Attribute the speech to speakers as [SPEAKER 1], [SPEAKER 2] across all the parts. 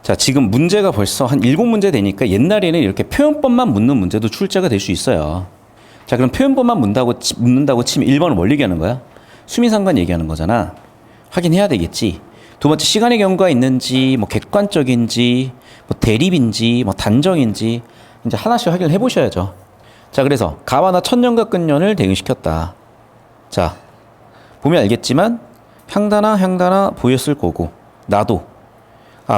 [SPEAKER 1] 자, 지금 문제가 벌써 한 7문제 되니까 옛날에는 이렇게 표현법만 묻는 문제도 출제가 될 수 있어요. 자, 그럼 표현법만 묻는다고 치면 1번은 뭘 얘기하는 거야? 수미상관 얘기하는 거잖아. 확인해야 되겠지. 두 번째, 시간의 경과가 있는지, 뭐 객관적인지, 뭐 대립인지, 뭐 단정인지 이제 하나씩 확인을 해보셔야죠. 자, 그래서 가와나 천년과 끝년을 대응시켰다. 자, 보면 알겠지만 향단아 보였을 거고 나도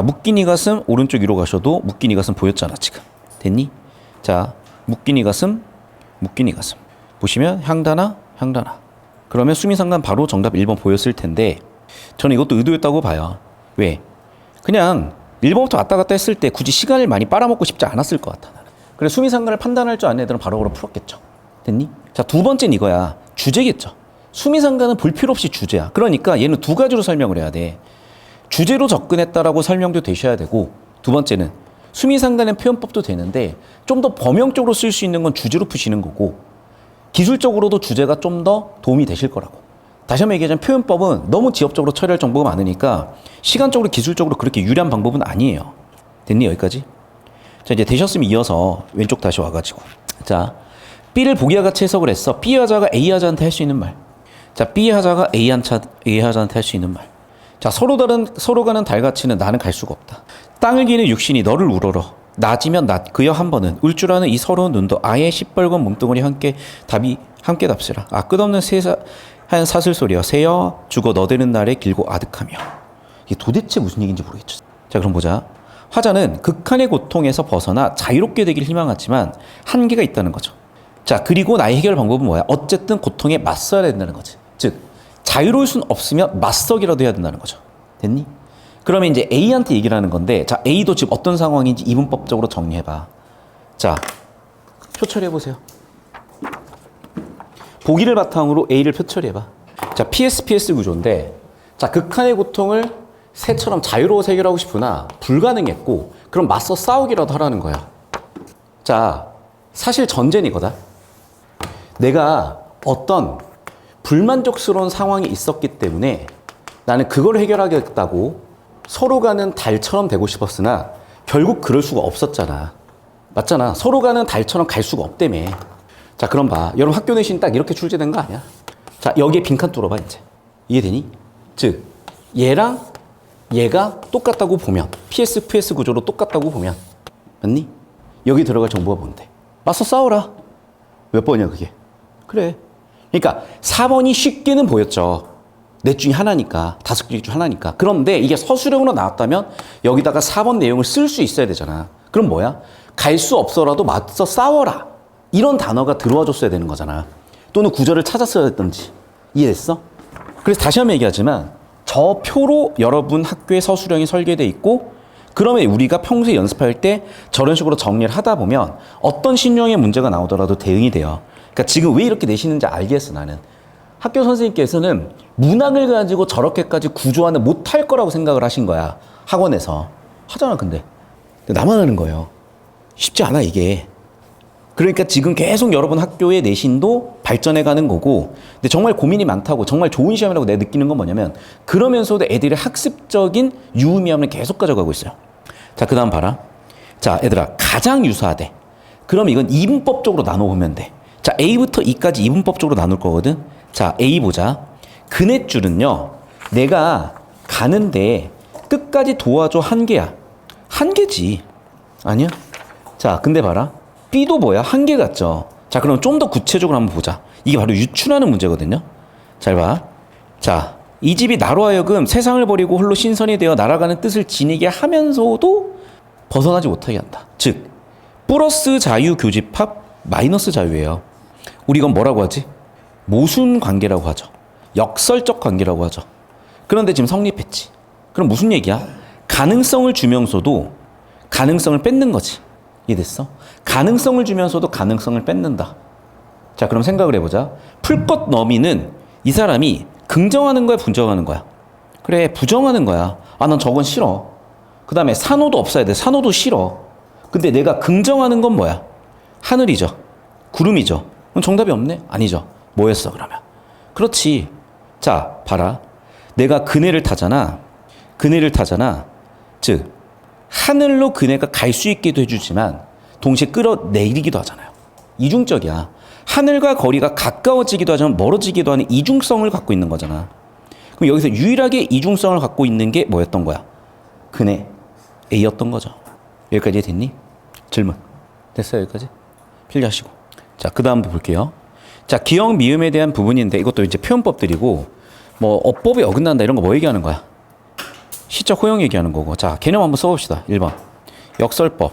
[SPEAKER 1] 묶인 이 가슴 오른쪽 위로 가셔도 묶인 이 가슴 보였잖아 지금. 됐니? 자, 묶인 이 가슴 보시면 향단아 그러면 수미상관 바로 정답 1번 보였을 텐데 저는 이것도 의도였다고 봐요. 왜? 그냥 1번부터 왔다 갔다 했을 때 굳이 시간을 많이 빨아먹고 싶지 않았을 것 같아 나는. 그래 수미상관을 판단할 줄 아는 애들은 바로 풀었겠죠. 됐니? 자, 두 번째는 이거야. 주제겠죠. 수미상관은 볼 필요 없이 주제야. 그러니까 얘는 두 가지로 설명을 해야 돼. 주제로 접근했다라고 설명도 되셔야 되고, 두 번째는 수미상관의 표현법도 되는데 좀 더 범용적으로 쓸 수 있는 건 주제로 푸시는 거고, 기술적으로도 주제가 좀 더 도움이 되실 거라고. 다시 한번 얘기하자면 표현법은 너무 지엽적으로 처리할 정보가 많으니까 시간적으로 기술적으로 그렇게 유리한 방법은 아니에요. 됐니? 여기까지? 자, 이제 되셨으면 이어서 왼쪽 다시 와가지고, 자, B를 보기와 같이 해석을 했어. B 여자가 A 여자한테 할 수 있는 말. 자, B 여자가 A 여자한테 할 수 있는 말. 자, 서로 가는 달같이는 나는 갈 수가 없다. 땅을 기는 육신이 너를 우러러. 낮이면 낮, 그여 한 번은 울 줄 아는 이 서러운 눈도 아예 시뻘건 몸뚱아리 함께 답시라. 끝없는 한 사슬 소리여 새여 죽어 너되는 날에 길고 아득하며. 이게 도대체 무슨 얘기인지 모르겠죠. 자, 그럼 보자. 화자는 극한의 고통에서 벗어나 자유롭게 되길 희망하지만 한계가 있다는 거죠. 자, 그리고 나의 해결 방법은 뭐야? 어쨌든 고통에 맞서야 된다는 거지. 즉, 자유로울 순 없으면 맞서기라도 해야 된다는 거죠. 됐니? 그러면 이제 A한테 얘기를 하는 건데, 자, A도 지금 어떤 상황인지 이분법적으로 정리해봐. 자, 표 처리해보세요. 보기를 바탕으로 A를 표 처리해봐. 자, PS 구조인데, 자, 극한의 고통을 새처럼 자유로워 해결하고 싶으나 불가능했고, 그럼 맞서 싸우기라도 하라는 거야. 자, 사실 전제는 이거다. 내가 어떤 불만족스러운 상황이 있었기 때문에 나는 그걸 해결하겠다고 서로 가는 달처럼 되고 싶었으나 결국 그럴 수가 없었잖아. 맞잖아. 서로 가는 달처럼 갈 수가 없다며. 자, 그럼 봐. 여러분 학교 내신 딱 이렇게 출제된 거 아니야? 자, 여기에 빈칸 뚫어봐 이제. 이해되니? 즉, 얘랑 얘가 똑같다고 보면, PS 구조로 똑같다고 보면, 맞니? 여기 들어갈 정보가 뭔데? 맞서 싸워라. 몇 번이야 그게? 그래. 그러니까 4번이 쉽게는 보였죠. 넷 중에 하나니까. 5개 중 하나니까. 그런데 이게 서술형으로 나왔다면 여기다가 4번 내용을 쓸 수 있어야 되잖아. 그럼 뭐야? 갈 수 없어라도 맞서 싸워라. 이런 단어가 들어와 줬어야 되는 거잖아. 또는 구절을 찾았어야 했던지. 이해됐어? 그래서 다시 한번 얘기하지만 저 표로 여러분 학교의 서술형이 설계되어 있고, 그러면 우리가 평소에 연습할 때 저런 식으로 정리를 하다 보면 어떤 신용의 문제가 나오더라도 대응이 돼요. 그러니까 지금 왜 이렇게 내시는지 알겠어 나는. 학교 선생님께서는 문항을 가지고 저렇게까지 구조화는 못할 거라고 생각을 하신 거야. 학원에서. 하잖아 근데 나만 하는 거예요. 쉽지 않아 이게. 그러니까 지금 계속 여러분 학교의 내신도 발전해가는 거고, 근데 정말 고민이 많다고, 정말 좋은 시험이라고 내가 느끼는 건 뭐냐면, 그러면서도 애들의 학습적인 유의미함을 계속 가져가고 있어요. 자, 그 다음 봐라. 자, 얘들아, 가장 유사하대. 그럼 이건 이분법적으로 나눠보면 돼. 자, A부터 E까지 이분법적으로 나눌 거거든. 자, A 보자. 그넷줄은요, 내가 가는데 끝까지 도와줘 한 개야. 한 개지. 아니야? 자, 근데 봐라. B도 뭐야? 한 개 같죠? 자, 그럼 좀 더 구체적으로 한번 보자. 이게 바로 유추라는 문제거든요. 잘 봐. 자, 이 집이 나로 하여금 세상을 버리고 홀로 신선이 되어 날아가는 뜻을 지니게 하면서도 벗어나지 못하게 한다. 즉, 플러스 자유 교집합, 마이너스 자유예요. 우리 이건 뭐라고 하지? 모순 관계라고 하죠. 역설적 관계라고 하죠. 그런데 지금 성립했지. 그럼 무슨 얘기야? 가능성을 주면서도 가능성을 뺏는 거지. 이해됐어? 가능성을 주면서도 가능성을 뺏는다. 자, 그럼 생각을 해보자. 풀꽃 너미는 이 사람이 긍정하는 거야, 부정하는 거야? 그래, 부정하는 거야. 아, 난 저건 싫어. 그 다음에 산호도 없어야 돼. 산호도 싫어. 근데 내가 긍정하는 건 뭐야? 하늘이죠. 구름이죠. 그럼 정답이 없네? 아니죠. 뭐였어 그러면? 그렇지. 자, 봐라. 내가 그네를 타잖아. 즉, 하늘로 그네가 갈 수 있게도 해주지만 동시에 끌어내리기도 하잖아요. 이중적이야. 하늘과 거리가 가까워지기도 하지만 멀어지기도 하는 이중성을 갖고 있는 거잖아. 그럼 여기서 유일하게 이중성을 갖고 있는 게 뭐였던 거야? 그네 A였던 거죠. 여기까지 됐니? 질문. 됐어요, 여기까지? 필기하시고. 자, 그 다음 볼게요. 자, 기역, 미음에 대한 부분인데 이것도 이제 표현법들이고 뭐 어법에 어긋난다 이런 거 뭐 얘기하는 거야? 시적 호용 얘기하는 거고. 자, 개념 한번 써봅시다. 1번. 역설법,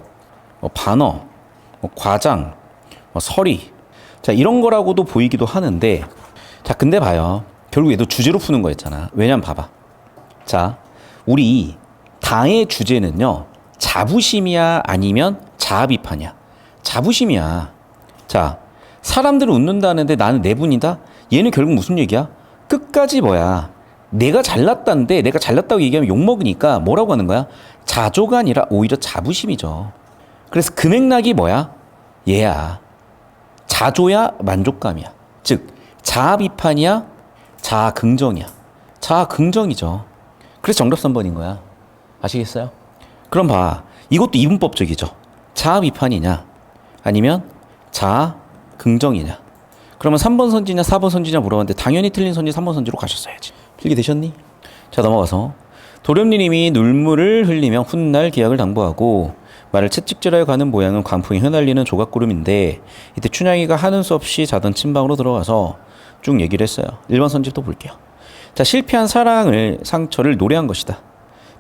[SPEAKER 1] 뭐 반어, 뭐 과장, 뭐 서리. 자, 이런 거라고도 보이기도 하는데 자, 근데 봐요. 결국 얘도 주제로 푸는 거였잖아. 왜냐면 봐봐. 자, 우리 당의 주제는요. 자부심이야 아니면 자아비판이야? 자부심이야. 자, 사람들은 웃는다는데 나는 내분이다? 얘는 결국 무슨 얘기야? 끝까지 뭐야? 내가 잘났다는데 내가 잘났다고 얘기하면 욕먹으니까 뭐라고 하는 거야? 자조가 아니라 오히려 자부심이죠. 그래서 그 맥락이 뭐야? 얘야. 자조야 만족감이야. 즉 자아비판이야 자아긍정이야. 자아긍정이죠. 그래서 정답 3번인 거야. 아시겠어요? 그럼 봐. 이것도 이분법적이죠. 자아비판이냐 아니면 자아긍정이냐. 그러면 3번 선지냐 4번 선지냐 물어봤는데 당연히 틀린 선지 3번 선지로 가셨어야지. 필기 되셨니? 자, 넘어가서 도련님이 눈물을 흘리며 훗날 기약을 당부하고 말을 채찍질하여 가는 모양은 광풍이 휘날리는 조각구름인데 이때 춘향이가 하는 수 없이 자던 침방으로 들어가서 쭉 얘기를 했어요. 1번 선지부터 볼게요. 자, 실패한 사랑을 상처를 노래한 것이다.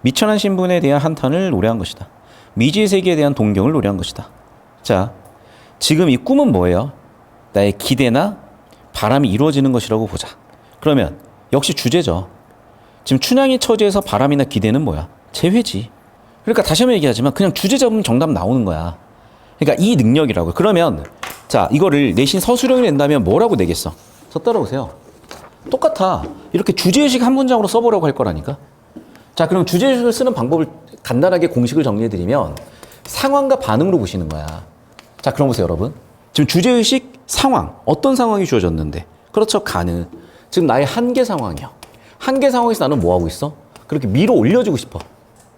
[SPEAKER 1] 미천한 신분에 대한 한탄을 노래한 것이다. 미지의 세계에 대한 동경을 노래한 것이다. 자, 지금 이 꿈은 뭐예요? 나의 기대나 바람이 이루어지는 것이라고 보자. 그러면 역시 주제죠. 지금 춘향이 처지에서 바람이나 기대는 뭐야? 재회지. 그러니까 다시 한번 얘기하지만 그냥 주제 잡으면 정답 나오는 거야. 그러니까 이 능력이라고요. 그러면 자, 이거를 내신 서술형을 낸다면 뭐라고 내겠어? 저 따라오세요. 똑같아. 이렇게 주제의식 한 문장으로 써보라고 할 거라니까. 자, 그럼 주제의식을 쓰는 방법을 간단하게 공식을 정리해드리면 상황과 반응으로 보시는 거야. 자, 그럼 보세요, 여러분. 지금 주제의식 상황. 어떤 상황이 주어졌는데? 그렇죠, 가는. 지금 나의 한계 상황이요. 한계 상황에서 나는 뭐 하고 있어? 그렇게 밀어 올려주고 싶어.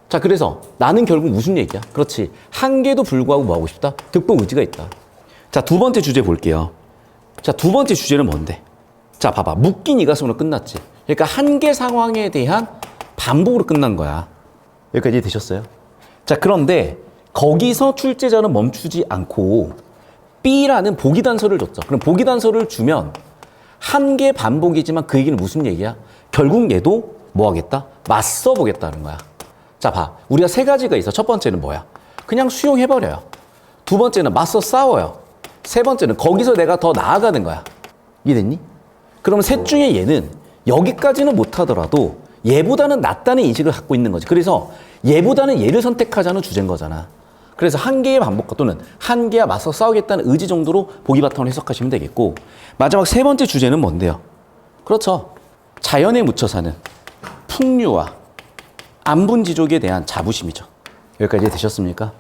[SPEAKER 1] 자, 그래서 나는 결국 무슨 얘기야? 그렇지. 한계도 불구하고 뭐 하고 싶다? 극복 의지가 있다. 자, 두 번째 주제 볼게요. 자, 두 번째 주제는 뭔데? 자, 봐봐. 묶인 이가슴으로 끝났지. 그러니까 한계 상황에 대한 반복으로 끝난 거야. 여기까지 되셨어요? 자, 그런데 거기서 출제자는 멈추지 않고 B라는 보기 단서를 줬죠. 그럼 보기 단서를 주면 한계 반복이지만 그 얘기는 무슨 얘기야? 결국 얘도 뭐 하겠다? 맞서 보겠다는 거야. 자, 봐. 우리가 세 가지가 있어. 첫 번째는 뭐야? 그냥 수용해버려요. 두 번째는 맞서 싸워요. 세 번째는 거기서 내가 더 나아가는 거야. 이해됐니? 그러면 셋 중에 얘는 여기까지는 못하더라도 얘보다는 낫다는 인식을 갖고 있는 거지. 그래서 얘보다는 얘를 선택하자는 주제인 거잖아. 그래서 한계의 반복과 또는 한계와 맞서 싸우겠다는 의지 정도로 보기 바탕으로 해석하시면 되겠고, 마지막 세 번째 주제는 뭔데요? 그렇죠. 자연에 묻혀 사는 풍류와 안분지족에 대한 자부심이죠. 여기까지 되셨습니까?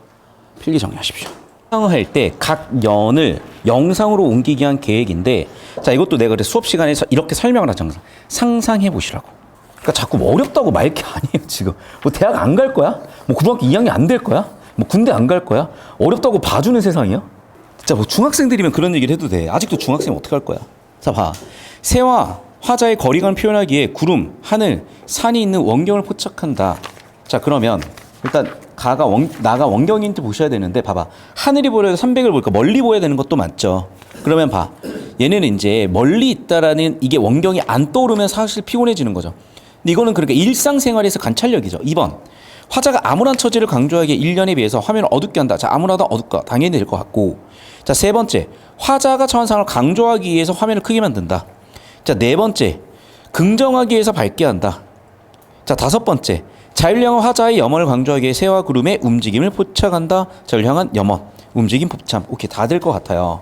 [SPEAKER 1] 필기 정리하십시오. 할 때 각 연을 영상으로 옮기기 위한 계획인데, 자, 이것도 내가 그래 수업 시간에 이렇게 설명을 하잖아. 상상해 보시라고. 그러니까 자꾸 뭐 어렵다고 말 게 아니에요, 지금. 뭐 대학 안 갈 거야? 뭐 고등학교 2학년 안 될 거야? 뭐 군대 안 갈 거야? 어렵다고 봐주는 세상이야? 진짜 뭐 중학생들이면 그런 얘기를 해도 돼. 아직도 중학생 어떻게 할 거야? 자, 봐. 새와 화자의 거리감을 표현하기에 구름, 하늘, 산이 있는 원경을 포착한다. 자, 그러면 일단 나가 원경인지 보셔야 되는데, 봐봐. 하늘이 보여도 300을 보니까 멀리 보여야 되는 것도 맞죠. 그러면 봐. 얘네는 이제 멀리 있다라는 이게 원경이 안 떠오르면 사실 피곤해지는 거죠. 근데 이거는 그러니까 일상생활에서 관찰력이죠. 2번. 화자가 암울한 처지를 강조하기에 1년에 비해서 화면을 어둡게 한다. 자, 암울하다 어둡다. 당연히 될 것 같고. 자, 세 번째. 화자가 처한 상황을 강조하기 위해서 화면을 크게 만든다. 자, 네 번째. 긍정하기 위해서 밝게 한다. 자, 다섯 번째. 자유를 향한 화자의 염원을 강조하기 위해 새와 구름의 움직임을 포착한다. 자유를 향한 염원, 움직임 포참. 오케이, 다 될 것 같아요.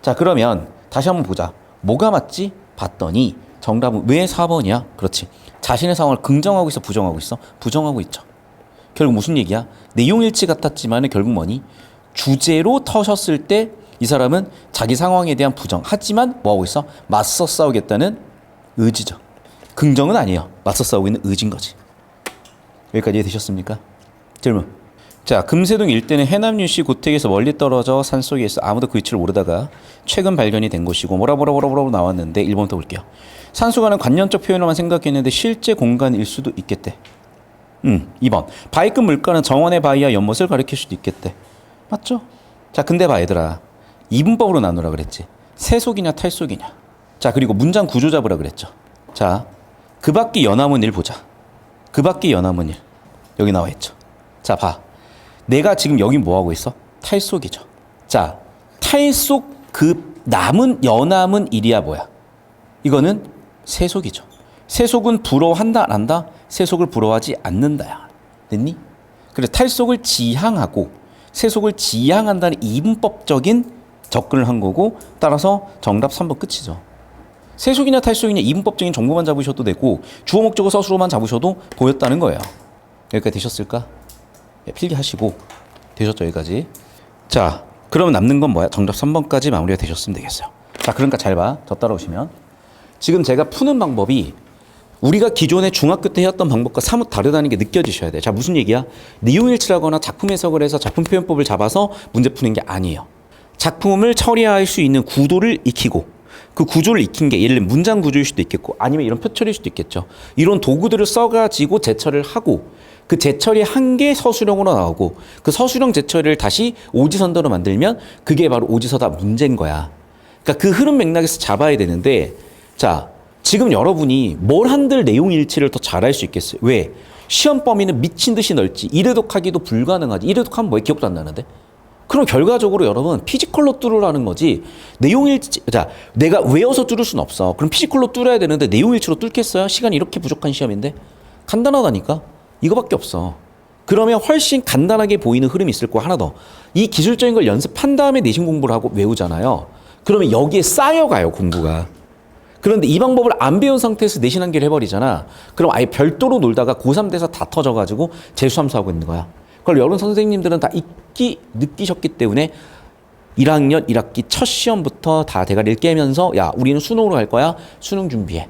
[SPEAKER 1] 자, 그러면 다시 한번 보자. 뭐가 맞지? 봤더니 정답은 왜 4번이야? 그렇지. 자신의 상황을 긍정하고 있어, 부정하고 있어? 부정하고 있죠. 결국 무슨 얘기야? 내용 일치 같았지만 결국 뭐니? 주제로 터셨을 때 이 사람은 자기 상황에 대한 부정. 하지만 뭐하고 있어? 맞서 싸우겠다는 의지죠. 긍정은 아니에요. 맞서 싸우고 있는 의지인 거지. 여기까지 되셨습니까? 질문. 자, 금세동 일대는 해남 유씨 고택에서 멀리 떨어져 산속에 있어 아무도 그 위치를 모르다가 최근 발견이 된 곳이고 뭐라 나왔는데 1번부터 볼게요. 산수가는 관념적 표현으로만 생각했는데 실제 공간일 수도 있겠대. 2번. 바위급 물가는 정원의 바위와 연못을 가리킬 수도 있겠대. 맞죠? 자, 근데 봐 얘들아. 이분법으로 나누라 그랬지. 세속이냐 탈속이냐. 자, 그리고 문장 구조 잡으라 그랬죠. 자, 그 밖에 연암은 1 보자. 그 밖에 연암은 1. 여기 나와 있죠. 자, 봐. 내가 지금 여기 뭐 하고 있어? 탈속이죠. 자, 탈속 그 남은 연암은 1이야 뭐야? 이거는 세속이죠. 세속은 부러워한다 안 한다? 세속을 부러워하지 않는다야. 됐니? 그래 탈속을 지향하고 세속을 지향한다는 이분법적인 접근을 한 거고 따라서 정답 3번 끝이죠. 세속이냐 탈속이냐 이분법적인 정보만 잡으셔도 되고 주어 목적어 서술어만 잡으셔도 보였다는 거예요. 여기까지 되셨을까? 네, 필기하시고 되셨죠 여기까지. 자 그러면 남는 건 뭐야? 정답 3번까지 마무리가 되셨으면 되겠어요. 자 그러니까 잘 봐. 저 따라오시면 지금 제가 푸는 방법이 우리가 기존에 중학교 때 해왔던 방법과 사뭇 다르다는 게 느껴지셔야 돼요. 자 무슨 얘기야? 내용일치라거나 작품 해석을 해서 작품 표현법을 잡아서 문제 푸는 게 아니에요. 작품을 처리할 수 있는 구도를 익히고 그 구조를 익힌 게 예를 들면 문장 구조일 수도 있겠고 아니면 이런 표처리일 수도 있겠죠. 이런 도구들을 써가지고 제처리를 하고 그 제처리 한 게 서술형으로 나오고 그 서술형 제처리를 다시 오지선다로 만들면 그게 바로 오지서다 문제인 거야. 그러니까 그 흐름 맥락에서 잡아야 되는데 자 지금 여러분이 뭘 한들 내용 일치를 더 잘할 수 있겠어요. 왜? 시험 범위는 미친 듯이 넓지. 이래독하기도 불가능하지. 이래독하면 뭐에 기억도 안 나는데? 그럼 결과적으로 여러분 피지컬로 뚫으라는 거지 내용일치 자 내가 외워서 뚫을 수는 없어. 그럼 피지컬로 뚫어야 되는데 내용일치로 뚫겠어요? 시간이 이렇게 부족한 시험인데 간단하다니까 이거밖에 없어. 그러면 훨씬 간단하게 보이는 흐름이 있을 거 하나 더. 이 기술적인 걸 연습한 다음에 내신 공부를 하고 외우잖아요. 그러면 여기에 쌓여가요 공부가. 그런데 이 방법을 안 배운 상태에서 내신 한 개를 해버리잖아. 그럼 아예 별도로 놀다가 고3 돼서 다 터져가지고 재수함수하고 있는 거야. 그걸 여러분 선생님들은 다 느끼셨기 때문에 1학년 1학기 첫 시험부터 다 대가리를 깨면서 야 우리는 수능으로 갈 거야. 수능 준비해.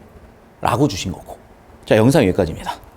[SPEAKER 1] 라고 주신 거고. 자 영상 여기까지입니다.